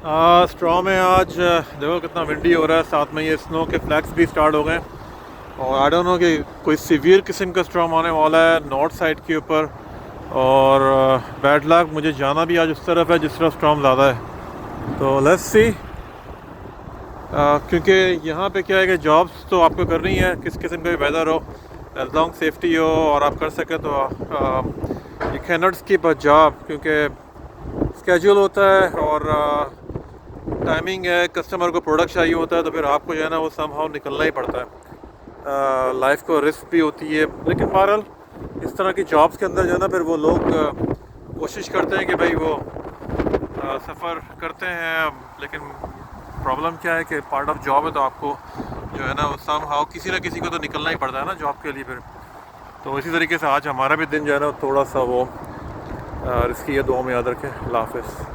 Straw में आज देखो कितना विंडी हो रहा है, साथ में ये स्नो के फ्लैक्स भी स्टार्ट हो गए। और आई डोंट नो कि कोई सीवियर किस्म का स्ट्रॉम आने वाला है नॉर्थ साइड के ऊपर। और बैड लक, मुझे जाना भी आज उस तरफ है जिस तरफ स्ट्रॉम ज़्यादा है। तो लेट्स सी, क्योंकि यहाँ पे क्या है कि जॉब्स तो आपको करनी है, किस किस्म का भी वेदर हो, एज लॉन्ग सेफ्टी हो और आप कर सके तो you can not skip a job, क्योंकि स्केड्यूल होता है और टाइमिंग है, कस्टमर को प्रोडक्ट चाहिए होता है, तो फिर आपको जो है ना वो समहाउ निकलना ही पड़ता है। लाइफ को रिस्क भी होती है, लेकिन बहरहाल इस तरह की जॉब्स के अंदर जो है ना फिर वो लोग कोशिश करते हैं कि भाई वो सफ़र करते हैं। लेकिन प्रॉब्लम क्या है कि पार्ट ऑफ जॉब है, तो आपको जो है ना वो समहाउ किसी ना किसी को तो निकलना ही पड़ता है ना जॉब के लिए फिर। तो इसी तरीके से आज हमारा भी दिन जो है ना थोड़ा सा वो रिस्की है। दुआ में याद रखें। अल्लाह हाफ़िज़।